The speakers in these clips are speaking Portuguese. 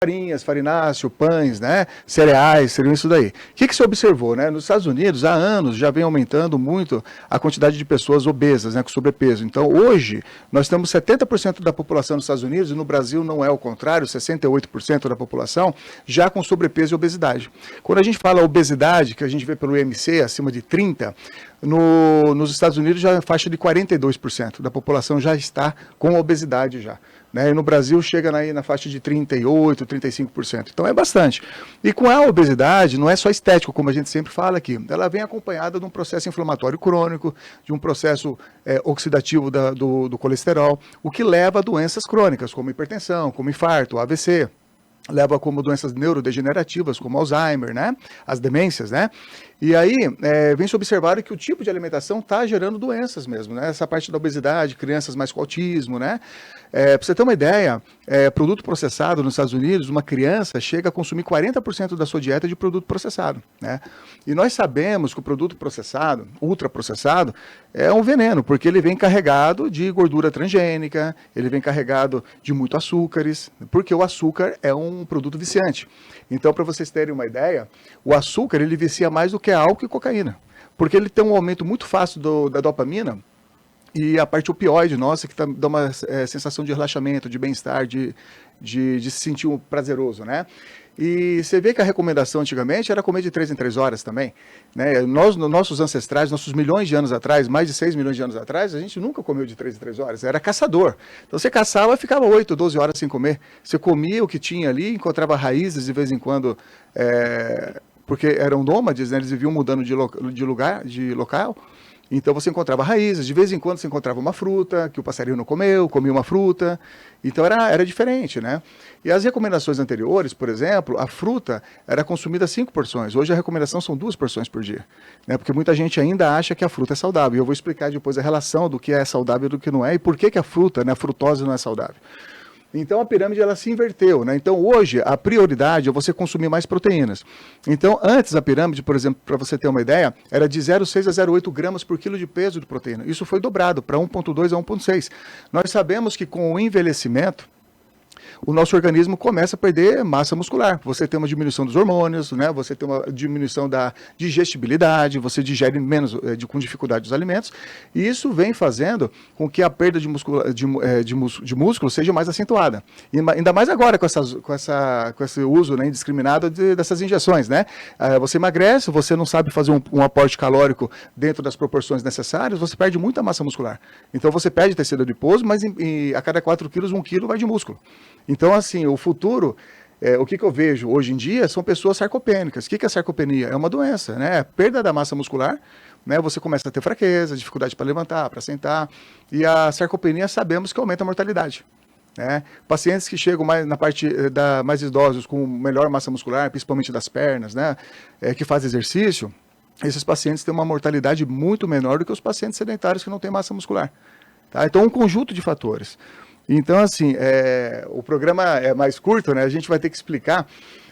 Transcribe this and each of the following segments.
farinhas, farináceo, pães, né? Cereais, seriam isso daí. O que se observou, né? Nos Estados Unidos, há anos, já vem aumentando muito a quantidade de pessoas obesas, né, com sobrepeso. Então, hoje, nós temos 70% da população nos Estados Unidos, e no Brasil não é o contrário, 68% da população já com sobrepeso e obesidade. Quando a gente fala obesidade, que a gente vê pelo IMC, acima de 30, nos Estados Unidos já é faixa de 42% da população já está com obesidade já. Né? E no Brasil chega aí na faixa de 38%, 35%. Então é bastante. E com a obesidade, não é só estético, como a gente sempre fala aqui. Ela vem acompanhada de um processo inflamatório crônico, de um processo oxidativo do colesterol, o que leva a doenças crônicas, como hipertensão, como infarto, AVC. Leva como doenças neurodegenerativas, como Alzheimer, né? As demências, né? E aí, vem-se observar que o tipo de alimentação está gerando doenças mesmo, né? Essa parte da obesidade, crianças mais com autismo, né? Para você ter uma ideia, produto processado nos Estados Unidos, uma criança chega a consumir 40% da sua dieta de produto processado, né? E nós sabemos que o produto processado, ultraprocessado, é um veneno, porque ele vem carregado de gordura transgênica, ele vem carregado de muito açúcares, porque o açúcar é um produto viciante. Então, para vocês terem uma ideia, o açúcar ele vicia mais do que álcool e cocaína, porque ele tem um aumento muito fácil da dopamina e a parte opioide nossa, que dá uma sensação de relaxamento, de bem-estar, de se sentir prazeroso, né? E você vê que a recomendação antigamente era comer de 3 em 3 horas também, né? Nossos ancestrais, nossos milhões de anos atrás, mais de 6 milhões de anos atrás, a gente nunca comeu de 3 em 3 horas, era caçador. Então você caçava e ficava 8, 12 horas sem comer. Você comia o que tinha ali, encontrava raízes de vez em quando, porque eram nômades, né? Eles viviam mudando de local. Então você encontrava raízes, de vez em quando você encontrava uma fruta que o passarinho não comeu, comia uma fruta, então era diferente, né? E as recomendações anteriores, por exemplo, a fruta era consumida 5 porções, hoje a recomendação são 2 porções por dia, né? Porque muita gente ainda acha que a fruta é saudável, e eu vou explicar depois a relação do que é saudável e do que não é, e por que a fruta, né, a frutose não é saudável. Então a pirâmide ela se inverteu, né? Então hoje a prioridade é você consumir mais proteínas. Então antes a pirâmide, por exemplo, para você ter uma ideia, era de 0,6 a 0,8 gramas por quilo de peso de proteína. Isso foi dobrado para 1,2 a 1,6. Nós sabemos que com o envelhecimento, o nosso organismo começa a perder massa muscular. Você tem uma diminuição dos hormônios, né? Você tem uma diminuição da digestibilidade, você digere menos, com dificuldade os alimentos, e isso vem fazendo com que a perda de músculo seja mais acentuada. E ainda mais agora com esse uso, né, indiscriminado dessas injeções, né? Você emagrece, você não sabe fazer um aporte calórico dentro das proporções necessárias, você perde muita massa muscular. Então você perde tecido adiposo, mas a cada 4 quilos, 1 quilo vai de músculo. Então, assim, o futuro, o que eu vejo hoje em dia são pessoas sarcopênicas. O que é sarcopenia? É uma doença, né? Perda da massa muscular, né? Você começa a ter fraqueza, dificuldade para levantar, para sentar. E a sarcopenia sabemos que aumenta a mortalidade, né? Pacientes que chegam na parte mais idosos com melhor massa muscular, principalmente das pernas, né? Que fazem exercício, esses pacientes têm uma mortalidade muito menor do que os pacientes sedentários que não têm massa muscular. Tá? Então, um conjunto de fatores. Então, assim, o programa é mais curto, né? A gente vai ter que explicar.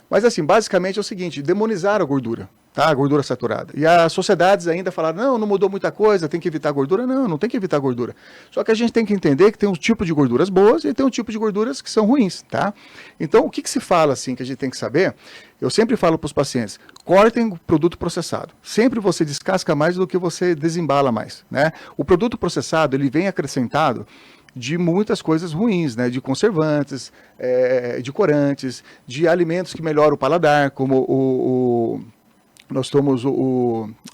Mas, assim, basicamente é o seguinte, demonizar a gordura, tá? A gordura saturada. E as sociedades ainda falaram, não mudou muita coisa, tem que evitar gordura. Não tem que evitar gordura. Só que a gente tem que entender que tem um tipo de gorduras boas e tem um tipo de gorduras que são ruins, tá? Então, o que se fala, assim, que a gente tem que saber? Eu sempre falo para os pacientes, cortem o produto processado. Sempre você descasca mais do que você desembala mais, né? O produto processado, ele vem acrescentado de muitas coisas ruins, né? De conservantes, de corantes, de alimentos que melhoram o paladar, como nós tomamos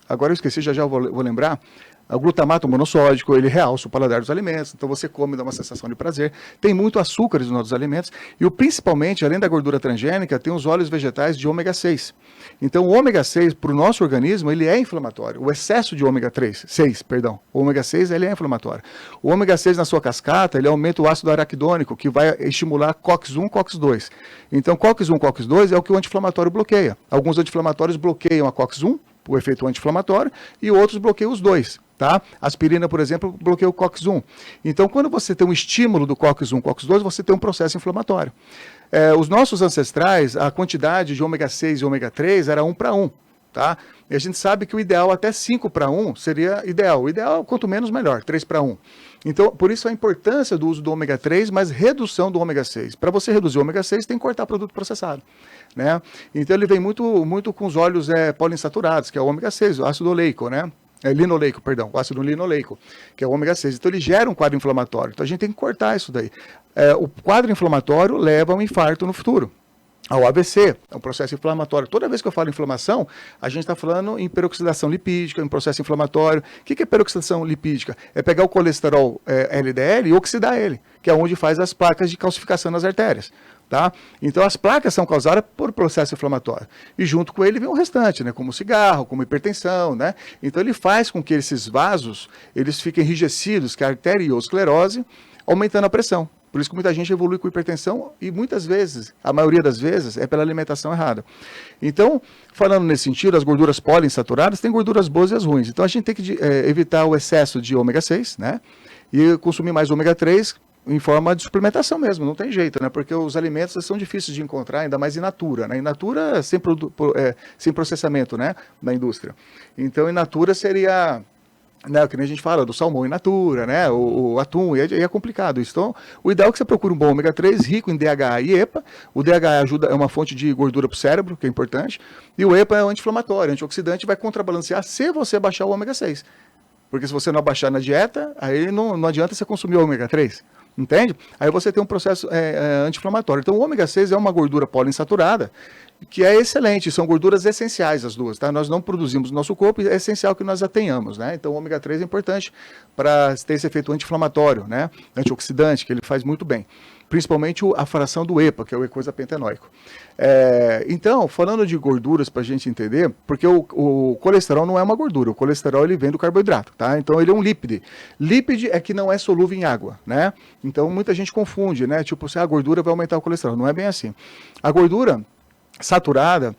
agora eu esqueci, já vou lembrar, o glutamato monossódico, ele realça o paladar dos alimentos, então você come, dá uma sensação de prazer. Tem muito açúcar nos nossos alimentos e principalmente, além da gordura transgênica, tem os óleos vegetais de ômega 6. Então o ômega 6 para o nosso organismo, ele é inflamatório. O excesso de ômega 6, o ômega 6 ele é inflamatório. O ômega 6 na sua cascata, ele aumenta o ácido araquidônico, que vai estimular COX-1, COX-2. Então COX-1, COX-2 é o que o anti-inflamatório bloqueia. Alguns anti-inflamatórios bloqueiam a COX-1, o efeito anti-inflamatório, e outros bloqueiam os dois. Tá? Aspirina, por exemplo, bloqueia o COX-1. Então, quando você tem um estímulo do COX-1, COX-2, você tem um processo inflamatório. Os nossos ancestrais, a quantidade de ômega 6 e ômega 3 era 1 para 1. tá? E a gente sabe que o ideal até 5:1 seria ideal. O ideal, quanto menos, melhor, 3:1. Então, por isso a importância do uso do ômega 3, mas redução do ômega 6. Para você reduzir o ômega 6, tem que cortar produto processado, né? Então, ele vem muito com os óleos poliinsaturados, que é o ômega 6, o ácido oleico, né? Linoleico, perdão, o ácido linoleico, que é o ômega 6. Então, ele gera um quadro inflamatório. Então, a gente tem que cortar isso daí. O quadro inflamatório leva a um infarto no futuro, ao AVC, é um processo inflamatório. Toda vez que eu falo inflamação, a gente está falando em peroxidação lipídica, em processo inflamatório. O que é peroxidação lipídica? É pegar o colesterol LDL e oxidar ele, que é onde faz as placas de calcificação nas artérias. Tá? Então, as placas são causadas por processo inflamatório. E junto com ele vem o restante, né? Como cigarro, como hipertensão, né? Então, ele faz com que esses vasos eles fiquem enrijecidos, que é a arteriosclerose, aumentando a pressão. Por isso que muita gente evolui com hipertensão e muitas vezes, a maioria das vezes, é pela alimentação errada. Então, falando nesse sentido, as gorduras poliinsaturadas têm gorduras boas e as ruins. Então, a gente tem que evitar o excesso de ômega 6, né? E consumir mais ômega 3 em forma de suplementação mesmo, não tem jeito, né? Porque os alimentos são difíceis de encontrar, ainda mais in natura, né? In natura sem processamento, né? Na indústria. Então, in natura seria, né, que nem a gente fala do salmão in natura, né? O atum, e é complicado isso. Então, o ideal é que você procure um bom ômega 3 rico em DHA e EPA. O DHA é uma fonte de gordura para o cérebro, que é importante, e o EPA é anti-inflamatório, antioxidante, vai contrabalancear se você baixar o ômega 6. Porque se você não abaixar na dieta, aí não adianta você consumir o ômega 3. Entende? Aí você tem um processo anti-inflamatório. Então, o ômega 6 é uma gordura poliinsaturada, que é excelente, são gorduras essenciais as duas, tá? Nós não produzimos no nosso corpo e é essencial que nós a tenhamos, né? Então, o ômega 3 é importante para ter esse efeito anti-inflamatório, né? Antioxidante, que ele faz muito bem. Principalmente a fração do EPA, que é o eicosapentenoico. Então, falando de gorduras para a gente entender, porque o colesterol não é uma gordura, o colesterol ele vem do carboidrato, tá? Então ele é um lípide. Lípide é que não é solúvel em água, né? Então muita gente confunde, né? Tipo, se a gordura vai aumentar o colesterol, não é bem assim. A gordura saturada,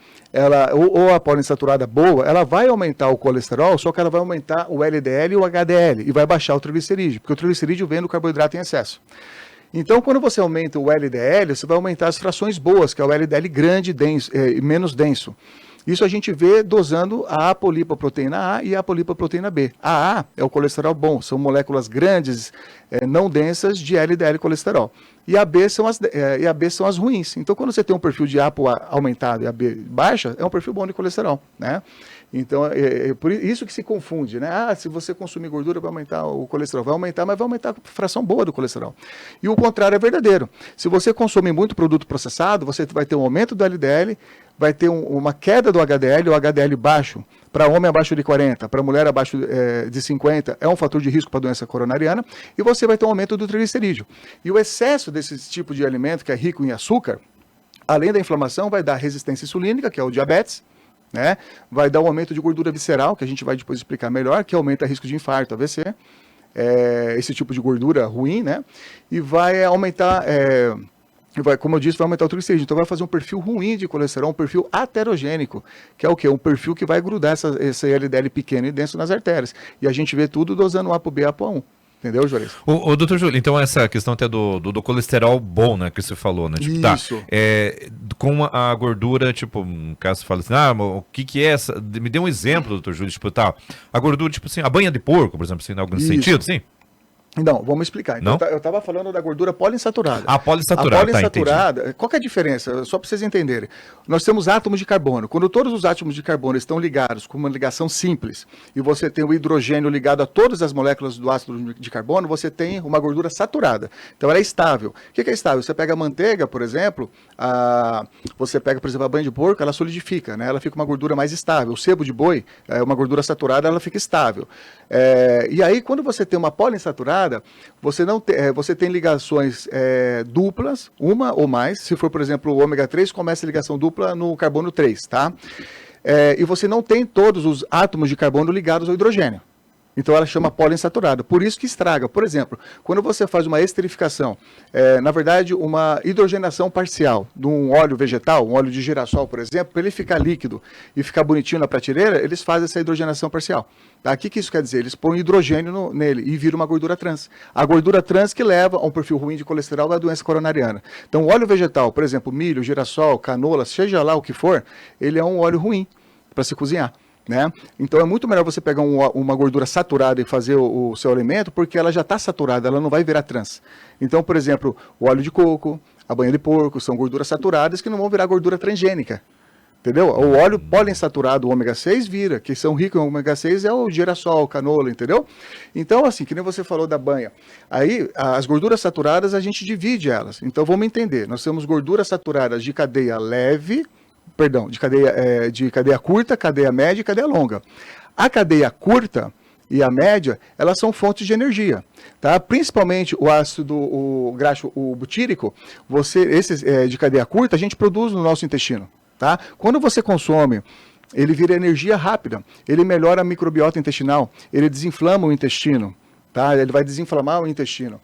ou a poliinsaturada boa, ela vai aumentar o colesterol, só que ela vai aumentar o LDL e o HDL, e vai baixar o triglicerídeo, porque o triglicerídeo vem do carboidrato em excesso. Então, quando você aumenta o LDL, você vai aumentar as frações boas, que é o LDL grande e menos denso. Isso a gente vê dosando a apolipoproteína A e a apolipoproteína B. A A é o colesterol bom, são moléculas grandes, não densas de LDL colesterol. E a B são as ruins. Então, quando você tem um perfil de APO aumentado e a B baixa, é um perfil bom de colesterol, né? Então, é por isso que se confunde, né? Se você consumir gordura, vai aumentar o colesterol. Vai aumentar, mas vai aumentar a fração boa do colesterol. E o contrário é verdadeiro. Se você consumir muito produto processado, você vai ter um aumento do LDL, vai ter uma queda do HDL, o HDL baixo, para homem abaixo de 40, para mulher abaixo de 50, é um fator de risco para doença coronariana, e você vai ter um aumento do triglicerídeo. E o excesso desse tipo de alimento, que é rico em açúcar, além da inflamação, vai dar resistência insulínica, que é o diabetes, né? Vai dar um aumento de gordura visceral, que a gente vai depois explicar melhor, que aumenta o risco de infarto, AVC, esse tipo de gordura ruim, né? E vai aumentar, como eu disse, vai aumentar o triglicerídeo. Então vai fazer um perfil ruim de colesterol, um perfil aterogênico, que é o quê? Um perfil que vai grudar esse LDL pequeno e denso nas artérias. E a gente vê tudo dosando ApoB e ApoA1. Entendeu, Juarez? O doutor Júlio, então essa questão até do colesterol bom, né, que você falou, né? Tipo, isso. Tá, com a gordura, tipo, no caso você fala assim, o que é essa? Me dê um exemplo, doutor Júlio, tipo, tá, a gordura, tipo assim, a banha de porco, por exemplo, assim, em algum sentido, sim? Não, vamos explicar. Então, eu estava falando da gordura poliinsaturada. A poliinsaturada, a poliinsaturada, qual que é a diferença? Só para vocês entenderem. Nós temos átomos de carbono. Quando todos os átomos de carbono estão ligados com uma ligação simples, e você tem o hidrogênio ligado a todas as moléculas do átomo de carbono, você tem uma gordura saturada. Então ela é estável. O que é estável? Você pega a manteiga, por exemplo, você pega, por exemplo, a banha de porco, ela solidifica, né? Ela fica uma gordura mais estável. O sebo de boi, uma gordura saturada, ela fica estável. E aí, quando você tem uma poliinsaturada, você tem ligações duplas, uma ou mais. Se for, por exemplo, o ômega 3, começa a ligação dupla no carbono 3, tá? E você não tem todos os átomos de carbono ligados ao hidrogênio. Então ela chama poliinsaturada, por isso que estraga. Por exemplo, quando você faz uma esterificação, na verdade uma hidrogenação parcial de um óleo vegetal, um óleo de girassol, por exemplo, para ele ficar líquido e ficar bonitinho na prateleira, eles fazem essa hidrogenação parcial. Tá? O que isso quer dizer? Eles põem hidrogênio nele e vira uma gordura trans. A gordura trans que leva a um perfil ruim de colesterol da doença coronariana. Então o óleo vegetal, por exemplo, milho, girassol, canola, seja lá o que for, ele é um óleo ruim. para se cozinhar. Né? Então é muito melhor você pegar uma gordura saturada e fazer o seu alimento, porque ela já está saturada, ela não vai virar trans. Então, por exemplo, o óleo de coco, a banha de porco, são gorduras saturadas que não vão virar gordura transgênica. Entendeu? O óleo poliinsaturado, o ômega 6, vira, que são ricos em ômega 6 é o girassol, canola, entendeu? Então, assim, que nem você falou da banha. Aí, as gorduras saturadas, a gente divide elas. Então, vamos entender. Nós temos gorduras saturadas de cadeia leve, perdão, de cadeia curta, cadeia média e cadeia longa. A cadeia curta e a média, elas são fontes de energia, tá? Principalmente o ácido, o graxo, o butírico, esses de cadeia curta, a gente produz no nosso intestino, tá? Quando você consome, ele vira energia rápida, ele melhora a microbiota intestinal, ele desinflama o intestino, tá? Ele vai desinflamar o intestino.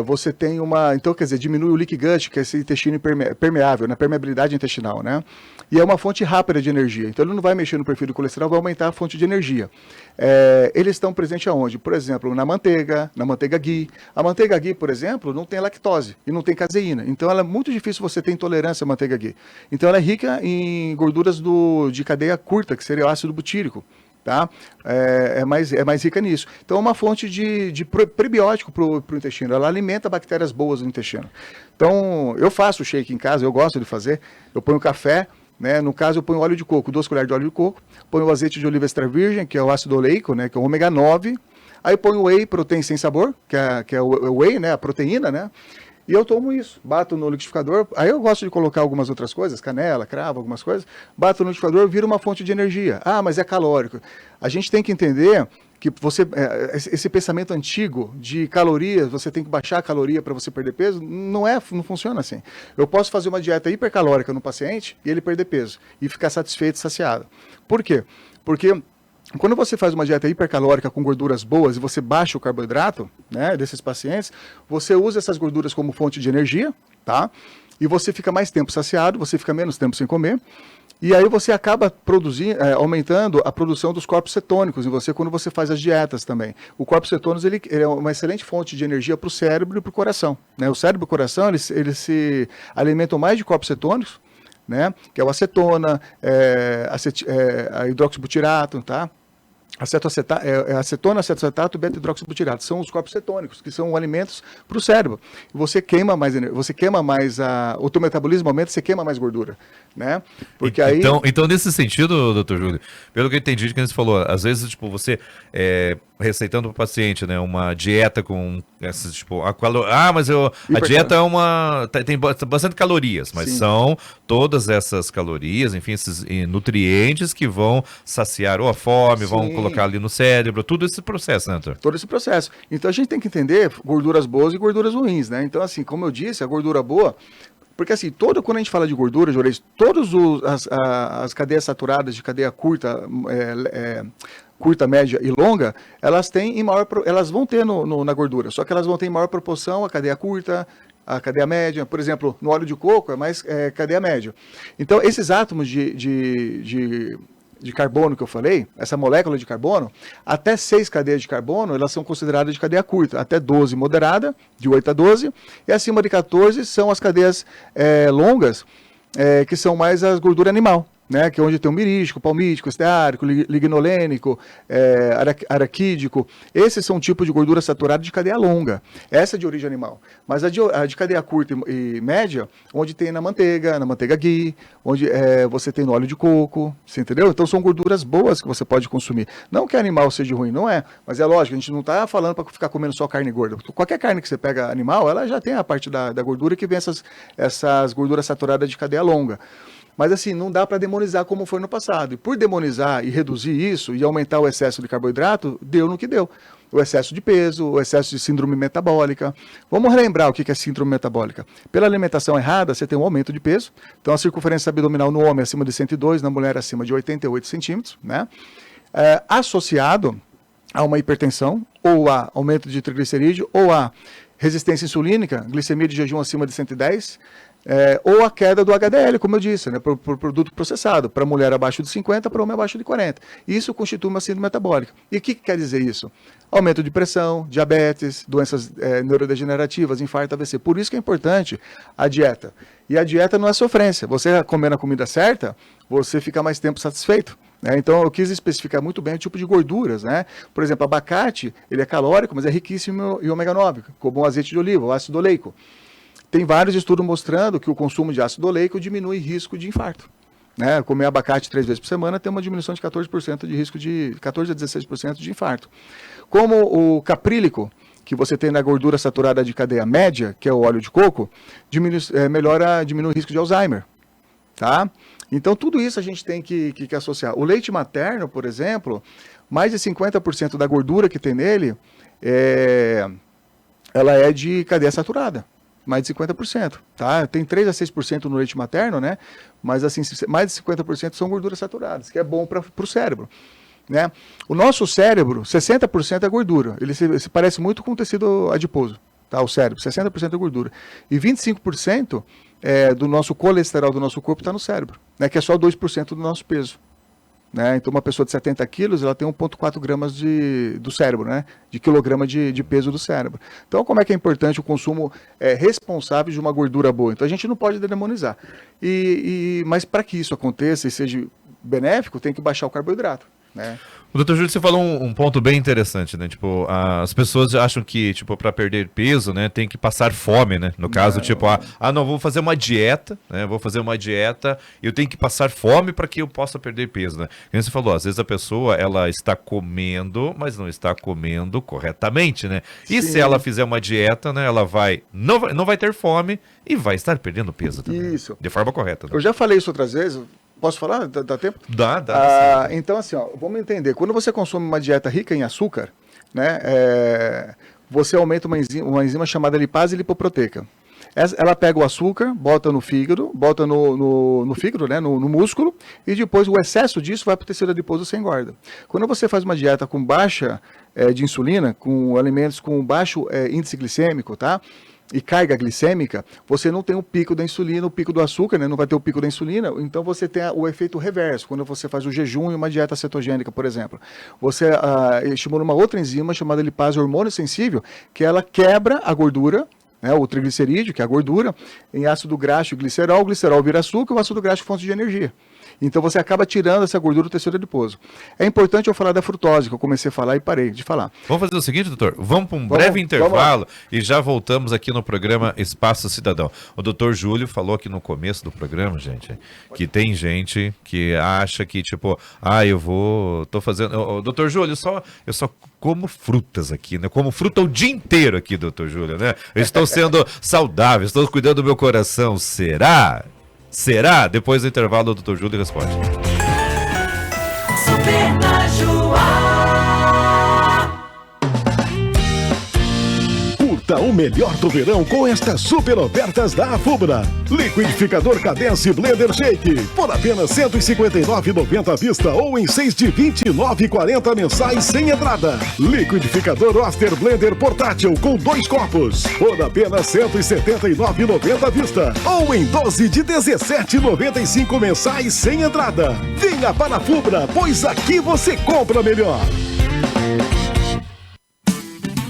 Você tem então, quer dizer, diminui o leaky gut, que é esse intestino permeável, né, permeabilidade intestinal, né? E é uma fonte rápida de energia. Então, ele não vai mexer no perfil do colesterol, vai aumentar a fonte de energia. Eles estão presentes aonde? Por exemplo, na manteiga ghee. A manteiga ghee, por exemplo, não tem lactose e não tem caseína. Então, ela é muito difícil você ter intolerância à manteiga ghee. Então, ela é rica em gorduras de cadeia curta, que seria o ácido butírico. Tá? É mais rica nisso. Então é uma fonte de prebiótico para o intestino. Ela alimenta bactérias boas no intestino. Então eu faço shake em casa, eu gosto de fazer. Eu ponho café, né? No caso eu ponho óleo de coco, 2 colheres de óleo de coco. Ponho o azeite de oliva extra virgem, que é o ácido oleico, né? Que é o ômega 9. Aí ponho o whey protein sem sabor, que é o whey, né? A proteína, né? E eu tomo isso, bato no liquidificador, aí eu gosto de colocar algumas outras coisas, canela, cravo, algumas coisas, bato no liquidificador, vira uma fonte de energia. Ah, mas é calórico. A gente tem que entender que esse pensamento antigo de calorias, você tem que baixar a caloria para você perder peso, não funciona assim. Eu posso fazer uma dieta hipercalórica no paciente e ele perder peso e ficar satisfeito e saciado. Por quê? Porque quando você faz uma dieta hipercalórica com gorduras boas e você baixa o carboidrato, né, desses pacientes, você usa essas gorduras como fonte de energia, tá? E você fica mais tempo saciado, você fica menos tempo sem comer, e aí você acaba aumentando a produção dos corpos cetônicos em você quando você faz as dietas também. O corpo cetônico ele é uma excelente fonte de energia para o cérebro e para o coração, né? O cérebro e o coração eles se alimentam mais de corpos cetônicos, né? Que é o acetona, a hidroxibutirato, tá? Acetona, acetoacetato, beta-hidroxibutirato. São os corpos cetônicos, que são alimentos para o cérebro. Você queima mais energia, o teu metabolismo aumenta, você queima mais gordura, né? Porque então, nesse sentido, doutor Júlio, pelo que eu entendi que você falou, às vezes, tipo, você receitando para o paciente, né, uma dieta com essas, tipo, a dieta tem bastante calorias, mas Sim. São todas essas calorias, enfim, esses nutrientes que vão saciar ou a fome, Sim. Vão colocar ali no cérebro, tudo esse processo, né, doutor? Todo esse processo. Então a gente tem que entender gorduras boas e gorduras ruins, né? Então, assim, como eu disse, a gordura boa, porque assim, quando a gente fala de gordura, Juarez, todas as cadeias saturadas de cadeia curta, curta, média e longa, elas vão ter na gordura, só que elas vão ter em maior proporção a cadeia curta, a cadeia média. Por exemplo, no óleo de coco é mais cadeia média. Então, esses átomos de carbono que eu falei, essa molécula de carbono, até 6 cadeias de carbono, elas são consideradas de cadeia curta, até 12 moderada, de 8 a 12, e acima de 14 são as cadeias longas, que são mais as gorduras animal, né, que é onde tem o mirístico, palmítico, esteárico, lignolênico, araquídico. Esses são tipos de gordura saturada de cadeia longa. Essa é de origem animal. Mas a de cadeia curta e média, onde tem na manteiga ghee, onde você tem no óleo de coco, você entendeu? Então são gorduras boas que você pode consumir. Não que animal seja ruim, não é. Mas é lógico, a gente não está falando para ficar comendo só carne gorda. Qualquer carne que você pega animal, ela já tem a parte da gordura que vem essas gorduras saturadas de cadeia longa. Mas assim, não dá para demonizar como foi no passado. E por demonizar e reduzir isso e aumentar o excesso de carboidrato, deu no que deu. O excesso de peso, o excesso de síndrome metabólica. Vamos relembrar o que é síndrome metabólica. Pela alimentação errada, você tem um aumento de peso. Então a circunferência abdominal no homem é acima de 102, na mulher acima de 88 centímetros, né? Associado a uma hipertensão, ou a aumento de triglicerídeo, ou a resistência insulínica, glicemia de jejum acima de 110, ou a queda do HDL, como eu disse, né, por produto processado, para mulher abaixo de 50, para homem abaixo de 40. Isso constitui uma síndrome metabólica. E o que quer dizer isso? Aumento de pressão, diabetes, doenças neurodegenerativas, infarto, AVC. Por isso que é importante a dieta. E a dieta não é sofrência. Você comendo a comida certa, você fica mais tempo satisfeito. Então, eu quis especificar muito bem o tipo de gorduras, né? Por exemplo, abacate, ele é calórico, mas é riquíssimo em ômega 9, como o azeite de oliva, o ácido oleico. Tem vários estudos mostrando que o consumo de ácido oleico diminui risco de infarto. Né? Comer abacate 3 vezes por semana tem uma diminuição de 14% de risco de 14 a 16% de infarto. Como o caprílico, que você tem na gordura saturada de cadeia média, que é o óleo de coco, diminui o risco de Alzheimer. Tá? Então, tudo isso a gente tem que associar. O leite materno, por exemplo, mais de 50% da gordura que tem nele, ela é de cadeia saturada. Mais de 50%. Tá? Tem 3 a 6% no leite materno, né? Mas assim, mais de 50% são gorduras saturadas, que é bom para o cérebro. Né? O nosso cérebro, 60% é gordura. Ele se parece muito com o tecido adiposo. Tá? O cérebro, 60% é gordura. E 25% do nosso colesterol do nosso corpo está no cérebro, né, que é só 2% do nosso peso. Né? Então, uma pessoa de 70 quilos, ela tem 1,4 gramas do cérebro, né, de quilograma de peso do cérebro. Então, como é que é importante o consumo responsável de uma gordura boa? Então, a gente não pode demonizar. Mas para que isso aconteça e seja benéfico, tem que baixar o carboidrato. Né? O Dr. Júlio, você falou um ponto bem interessante, né? Tipo, as pessoas acham que, tipo, para perder peso, né, tem que passar fome, né? No caso, não, vou fazer uma dieta, né? Vou fazer uma dieta, eu tenho que passar fome para que eu possa perder peso, né? Como você falou, às vezes a pessoa, ela está comendo, mas não está comendo corretamente, né? E se ela fizer uma dieta, né, ela não vai ter fome e vai estar perdendo peso também. Isso. De forma correta. Né? Eu já falei isso outras vezes. Posso falar? Dá tempo? Dá. Então, assim, vamos entender. Quando você consome uma dieta rica em açúcar, né, você aumenta uma enzima chamada lipase lipoproteica. Ela pega o açúcar, bota no fígado, bota no fígado, né, no músculo, e depois o excesso disso vai para o tecido adiposo e você engorda. Quando você faz uma dieta com baixa de insulina, com alimentos com baixo índice glicêmico, tá? E carga glicêmica, você não tem o pico da insulina, o pico do açúcar, né? Não vai ter o pico da insulina, então você tem o efeito reverso, quando você faz o jejum e uma dieta cetogênica, por exemplo. Você estimula uma outra enzima chamada lipase hormônio sensível, que ela quebra a gordura, né, o triglicerídeo, que é a gordura, em ácido graxo e glicerol. O glicerol vira açúcar e o ácido graxo fonte de energia. Então você acaba tirando essa gordura do tecido adiposo. É importante eu falar da frutose, que eu comecei a falar e parei de falar. Vamos fazer o seguinte, doutor? Vamos para um breve intervalo e já voltamos aqui no programa Espaço Cidadão. O doutor Júlio falou aqui no começo do programa, gente, que tem gente que acha que, tipo, tô fazendo... Doutor Júlio, eu só como frutas aqui, né? Como fruta o dia inteiro aqui, doutor Júlio, né? Eu estou sendo saudável, estou cuidando do meu coração. Será? Será? Depois do intervalo, o Dr. Júlio responde. Super Najuá. Curta o melhor do verão com estas super ofertas da Afubra. Liquidificador Cadence Blender Shake por apenas R$ 159,90 à vista ou em 6 de R$ 29,40 mensais sem entrada. Liquidificador Oster Blender portátil com 2 copos por apenas R$ 179,90 à vista ou em 12 de R$ 17,95 mensais sem entrada. Venha para a Afubra, pois aqui você compra melhor.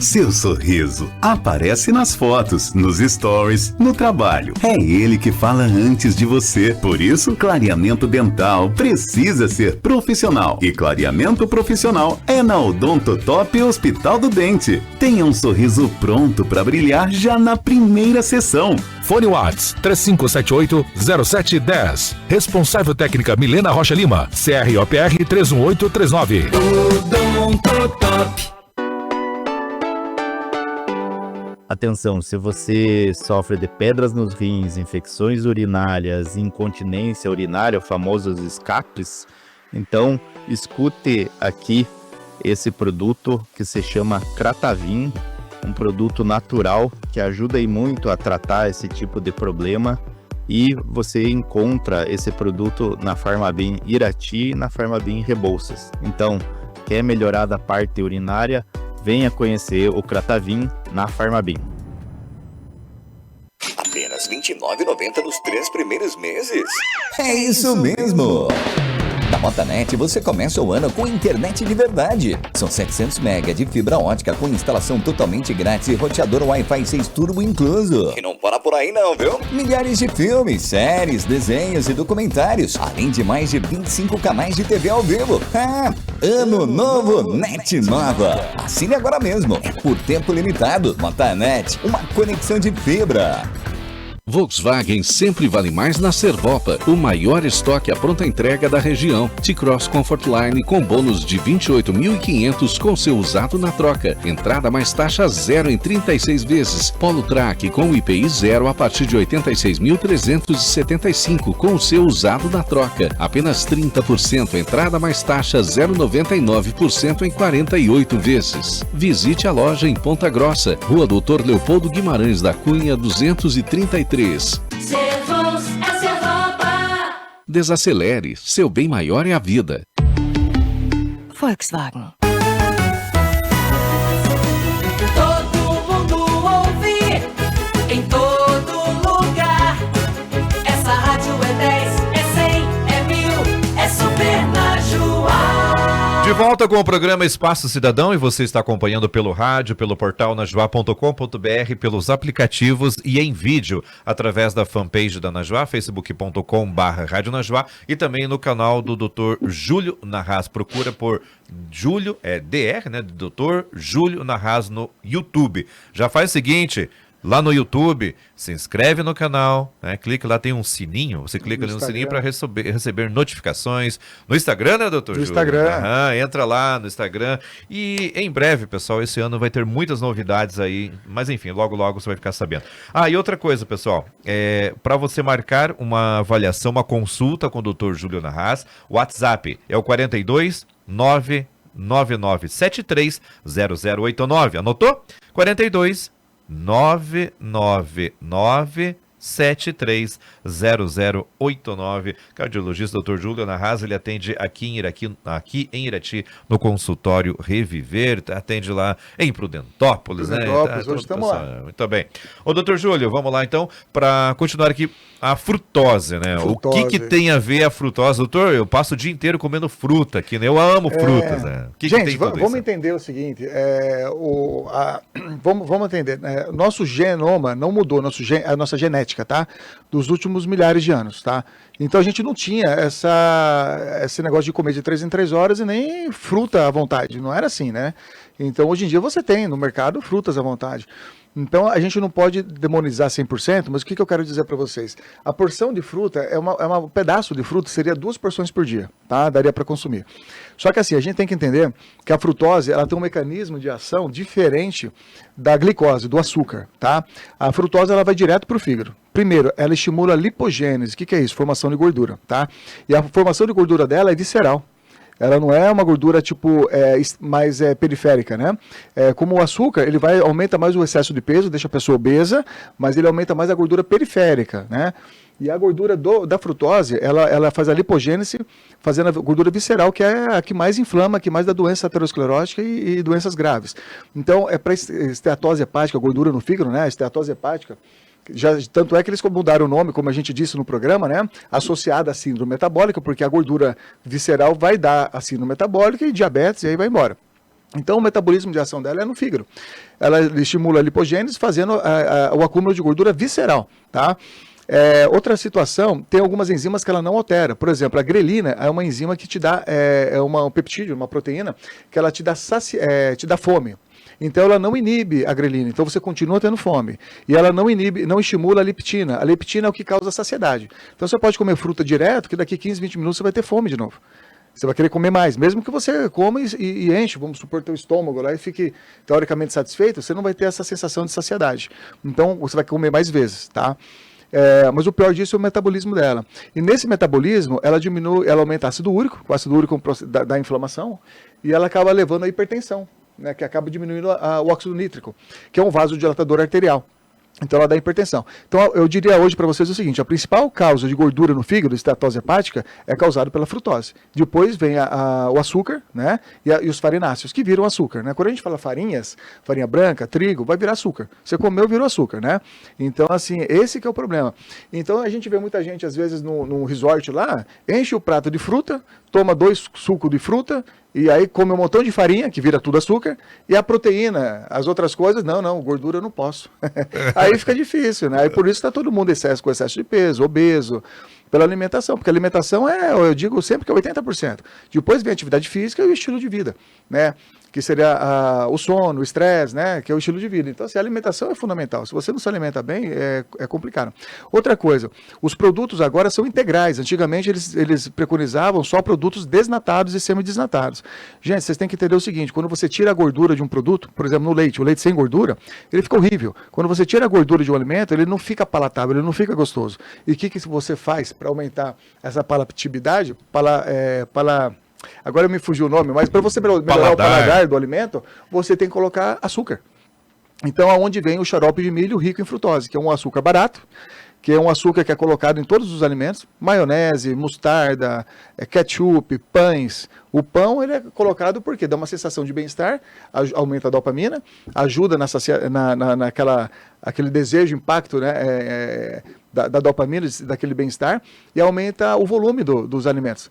Seu sorriso aparece nas fotos, nos stories, no trabalho. É ele que fala antes de você. Por isso, clareamento dental precisa ser profissional. E clareamento profissional é na Odontotop Hospital do Dente. Tenha um sorriso pronto para brilhar já na primeira sessão. Fone Whats 3578-0710. Responsável técnica Milena Rocha Lima. CROPR 31839. Odontotop. Atenção, se você sofre de pedras nos rins, infecções urinárias, incontinência urinária, famosos escapes, então escute aqui esse produto que se chama Cratavin, um produto natural que ajuda aí muito a tratar esse tipo de problema, e você encontra esse produto na Farmabim Irati e na Farmabim Rebouças. Então, quer melhorar da parte urinária? Venha conhecer o Cratavin na Farmabim. Apenas R$ 29,90 nos 3 primeiros meses. É isso mesmo! Na Motanet você começa o ano com internet de verdade. São 700 MB de fibra ótica com instalação totalmente grátis e roteador Wi-Fi 6 Turbo incluso. E não para por aí não, viu? Milhares de filmes, séries, desenhos e documentários, além de mais de 25 canais de TV ao vivo. Ano novo, Net Nova. Assine agora mesmo. É por tempo limitado. Motanet, uma conexão de fibra. Volkswagen sempre vale mais na Servopa, o maior estoque à pronta entrega da região. T-Cross Comfortline com bônus de 28.500 com seu usado na troca. Entrada mais taxa zero em 36 vezes. Polo Track com IPI zero a partir de 86.375 com seu usado na troca. Apenas 30%, entrada mais taxa 0,99% em 48 vezes. Visite a loja em Ponta Grossa, Rua Doutor Leopoldo Guimarães da Cunha 233. Servos é Servopa. Desacelere, seu bem maior é a vida. Volkswagen. Todo mundo ouve, em todo lugar. Essa rádio é 10, é 100, é 1000, é Super Najuá. De volta com o programa Espaço Cidadão e você está acompanhando pelo rádio, pelo portal najuá.com.br, pelos aplicativos e em vídeo através da fanpage da Najuá, facebook.com/Rádio Najuá e também no canal do Dr. Júlio Narraz. Procura por Júlio, DR, né? Dr. Júlio Narraz no YouTube. Já faz o seguinte... Lá no YouTube, se inscreve no canal, né? Clica lá, tem um sininho. Você clica ali no sininho para receber notificações. No Instagram, né, doutor? No Instagram. Entra lá no Instagram. E em breve, pessoal, esse ano vai ter muitas novidades aí. Mas enfim, logo, logo você vai ficar sabendo. E outra coisa, pessoal. Para você marcar uma avaliação, uma consulta com o doutor Júlio Narraz, o WhatsApp é o 42 99973 0089. Anotou? 42 999730089. Cardiologista Dr. Júlio Narraz, ele atende aqui em Irati, no consultório Reviver, atende lá em Prudentópolis, né? Hoje estamos lá. Muito bem. Ô, doutor Júlio, vamos lá então, para continuar aqui, a frutose, né? Frutose. O que tem a ver a frutose? Doutor, eu passo o dia inteiro comendo fruta aqui, né? Eu amo frutas, né? O que gente, tem tudo vamos isso? entender o seguinte, vamos entender, nosso genoma não mudou, a nossa genética, tá? Dos últimos milhares de anos, tá? Então a gente não tinha esse negócio de comer de 3 em 3 horas e nem fruta à vontade, não era assim, né? Então hoje em dia você tem no mercado frutas à vontade. Então a gente não pode demonizar 100%, mas o que eu quero dizer para vocês? A porção de fruta um pedaço de fruta seria 2 porções por dia, tá? Daria para consumir. Só que assim, a gente tem que entender que a frutose, ela tem um mecanismo de ação diferente da glicose, do açúcar, tá? A frutose, ela vai direto para o fígado. Primeiro, ela estimula a lipogênese. O que é isso? Formação de gordura, tá? E a formação de gordura dela é visceral. Ela não é uma gordura tipo mais periférica, né? Como o açúcar, ele aumenta mais o excesso de peso, deixa a pessoa obesa, mas ele aumenta mais a gordura periférica, né? E a gordura da frutose, ela faz a lipogênese, fazendo a gordura visceral, que é a que mais inflama, que mais dá doença aterosclerótica e doenças graves. Então, para esteatose hepática, gordura no fígado, né? A esteatose hepática, tanto é que eles mudaram o nome, como a gente disse no programa, né? Associada à síndrome metabólica, porque a gordura visceral vai dar a síndrome metabólica e diabetes, e aí vai embora. Então, o metabolismo de ação dela é no fígado. Ela estimula a lipogênese, fazendo o acúmulo de gordura visceral, tá? Outra situação, tem algumas enzimas que ela não altera. Por exemplo, a grelina é uma enzima que te dá, um peptídeo, uma proteína, que ela te dá fome. Então ela não inibe a grelina, então você continua tendo fome. E ela não estimula a leptina. A leptina é o que causa saciedade. Então você pode comer fruta direto, que daqui 15, 20 minutos você vai ter fome de novo. Você vai querer comer mais. Mesmo que você coma e enche, vamos supor, teu estômago lá e fique teoricamente satisfeito, você não vai ter essa sensação de saciedade. Então você vai comer mais vezes, tá? Mas o pior disso é o metabolismo dela. E nesse metabolismo, ela aumenta ácido úrico, o ácido úrico da inflamação, e ela acaba levando a hipertensão, né, que acaba diminuindo o óxido nítrico, que é um vasodilatador arterial. Então ela dá hipertensão. Então eu diria hoje para vocês o seguinte, a principal causa de gordura no fígado, esteatose hepática, é causada pela frutose. Depois vem o açúcar, né, e os farináceos, que viram açúcar, né. Quando a gente fala farinhas, farinha branca, trigo, vai virar açúcar. Você comeu, virou açúcar, né. Então assim, esse que é o problema. Então a gente vê muita gente, às vezes, no resort lá, enche o prato de fruta, toma 2 sucos de fruta, e aí come um montão de farinha, que vira tudo açúcar, e a proteína, as outras coisas, não, gordura eu não posso. Aí fica difícil, né? Aí por isso está todo mundo com excesso de peso, obeso, pela alimentação, porque a alimentação eu digo sempre que é 80%. Depois vem a atividade física e o estilo de vida, né? Que seria o sono, o estresse, né? Que é o estilo de vida. Então, assim, a alimentação é fundamental. Se você não se alimenta bem, é complicado. Outra coisa, os produtos agora são integrais. Antigamente, eles preconizavam só produtos desnatados e semidesnatados. Gente, vocês têm que entender o seguinte, quando você tira a gordura de um produto, por exemplo, no leite, o leite sem gordura, ele fica horrível. Quando você tira a gordura de um alimento, ele não fica palatável, ele não fica gostoso. E o que você faz para aumentar essa palatabilidade? Agora me fugiu o nome, mas para você melhorar o paladar do alimento, você tem que colocar açúcar. Então, aonde vem o xarope de milho rico em frutose, que é um açúcar barato, que é um açúcar que é colocado em todos os alimentos, maionese, mostarda, ketchup, pães. O pão ele é colocado porque dá uma sensação de bem-estar, aumenta a dopamina, ajuda aquele desejo, impacto, né, da dopamina, daquele bem-estar, e aumenta o volume dos alimentos.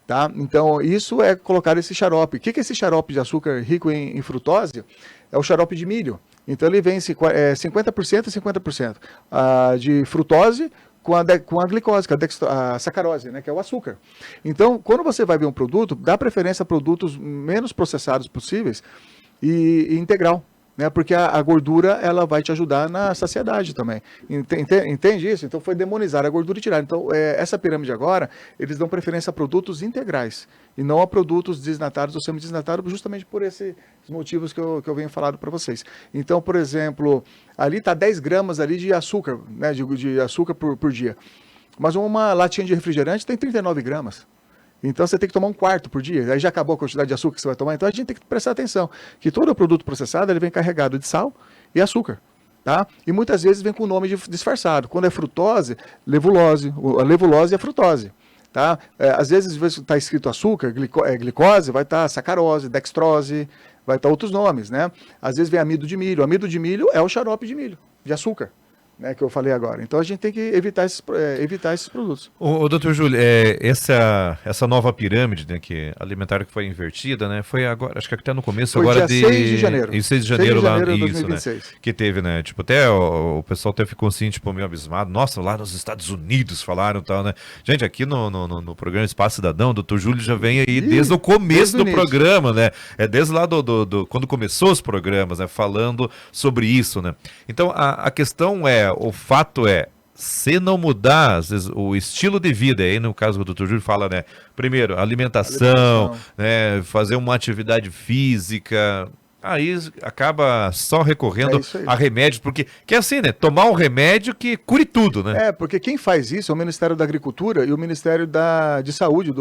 Tá? Então, isso é colocar esse xarope. O que é esse xarope de açúcar rico em frutose? É o xarope de milho. Então, ele vem 50% e 50% de frutose com a glicose, com a sacarose, né, que é o açúcar. Então, quando você vai ver um produto, dá preferência a produtos menos processados possíveis e integral. Né, porque a gordura ela vai te ajudar na saciedade também. Entende isso? Então foi demonizar a gordura e tirar. Então essa pirâmide agora, eles dão preferência a produtos integrais e não a produtos desnatados ou semidesnatados, justamente por esses motivos que eu venho falando para vocês. Então, por exemplo, ali está 10 gramas ali de açúcar, né, de açúcar por dia. Mas uma latinha de refrigerante tem 39 gramas. Então você tem que tomar 1/4 por dia, aí já acabou a quantidade de açúcar que você vai tomar. Então a gente tem que prestar atenção, que todo produto processado ele vem carregado de sal e açúcar, tá? E muitas vezes vem com o nome disfarçado. Quando é frutose, levulose, a levulose é frutose, tá? Às vezes está escrito açúcar, glicose, vai estar sacarose, dextrose, vai estar outros nomes, né? Às vezes vem amido de milho. Amido de milho é o xarope de milho, de açúcar. Né, que eu falei agora. Então a gente tem que evitar esses produtos. O doutor Júlio, essa nova pirâmide, né, alimentar que foi invertida, né, foi agora, acho que até no começo foi agora dia 6 de janeiro. Em 6 de janeiro lá, de isso, 2026. né, que teve, né, tipo, até o pessoal até ficou assim, tipo, meio abismado. Nossa, lá nos Estados Unidos falaram e tal, né. Gente, aqui no programa Espaço Cidadão, o doutor Júlio já vem aí desde o começo do programa, né, desde lá quando começou os programas, né, falando sobre isso, né. Então, a questão o fato se não mudar, às vezes, o estilo de vida, aí no caso do Dr. Júlio fala, né, primeiro, alimentação. Né, fazer uma atividade física, aí acaba só recorrendo a remédios, porque é assim, né, tomar um remédio que cure tudo, né? Porque quem faz isso é o Ministério da Agricultura e o Ministério de Saúde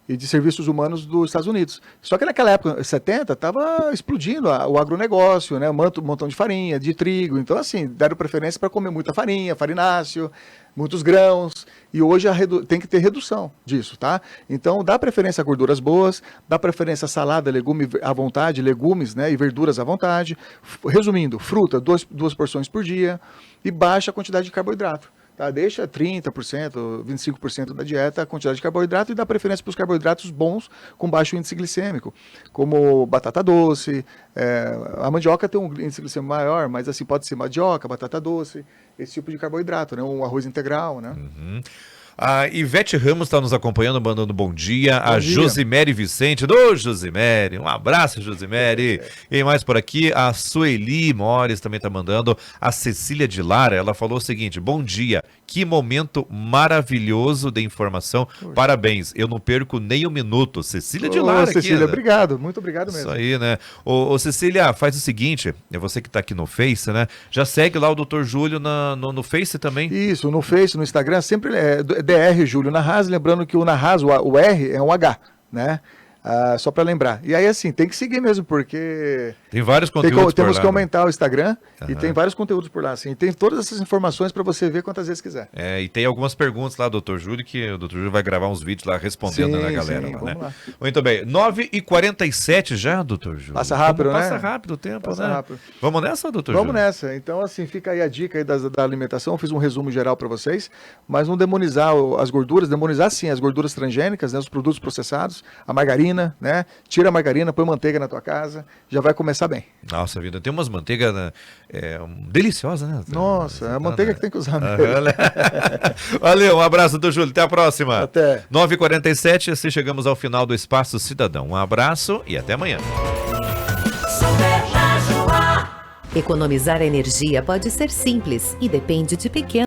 e de Serviços Humanos dos Estados Unidos. Só que naquela época, 70, estava explodindo o agronegócio, né? Um montão de farinha, de trigo. Então, assim, deram preferência para comer muita farinha, farináceo, muitos grãos. E hoje tem que ter redução disso, tá? Então, dá preferência a gorduras boas, dá preferência a salada, legume à vontade, legumes, né? E verduras à vontade. Resumindo, fruta, 2 porções por dia e baixa a quantidade de carboidrato. Tá, deixa 30%, 25% da dieta a quantidade de carboidrato e dá preferência para os carboidratos bons com baixo índice glicêmico, como batata doce, a mandioca tem um índice glicêmico maior, mas assim pode ser mandioca, batata doce, esse tipo de carboidrato, né? Um arroz integral, né? Uhum. A Ivete Ramos está nos acompanhando, mandando bom dia. A Josimere Vicente. Ô, Josimere, um abraço, Josimere. Quem mais por aqui? A Sueli Mores também está mandando. A Cecília de Lara, ela falou o seguinte: bom dia, que momento maravilhoso de informação. Parabéns, eu não perco nem um minuto. Cecília de Lara. Cecília, aqui, obrigado, muito obrigado mesmo. Isso aí, né? Ô, Cecília, faz o seguinte, é você que está aqui no Face, né? Já segue lá o Dr. Júlio no Face também. Isso, no Face, no Instagram, sempre DR Júlio Narraz, lembrando que o Narraz, o R é um H, né? Só para lembrar. E aí, assim, tem que seguir mesmo, porque Tem vários conteúdos por Temos lá, que né? aumentar o Instagram e Aham. tem vários conteúdos por lá, assim. E tem todas essas informações para você ver quantas vezes quiser. E tem algumas perguntas lá, Dr. Júlio, que o Dr. Júlio vai gravar uns vídeos lá respondendo na galera. sim, Lá, vamos né? lá. Muito bem. 9h47 já, Dr. Júlio. Passa rápido, Como né? Passa rápido o tempo, Passa né? rápido. Vamos nessa, Dr. Júlio? Vamos nessa. Então, assim, fica aí a dica aí da alimentação. Eu fiz um resumo geral para vocês, mas não demonizar as gorduras, demonizar sim as gorduras transgênicas, né, os produtos processados, a margarina, né? Tira a margarina, põe manteiga na tua casa, já vai começar bem. Nossa vida, tem umas manteigas né, deliciosas, né? Nossa, é a manteiga que tem que usar mesmo. Valeu, um abraço, Dr. Júlio, até a próxima. Até. 9h47, assim chegamos ao final do Espaço Cidadão. Um abraço e até amanhã. Super Najuá. Economizar energia pode ser simples e depende de pequenos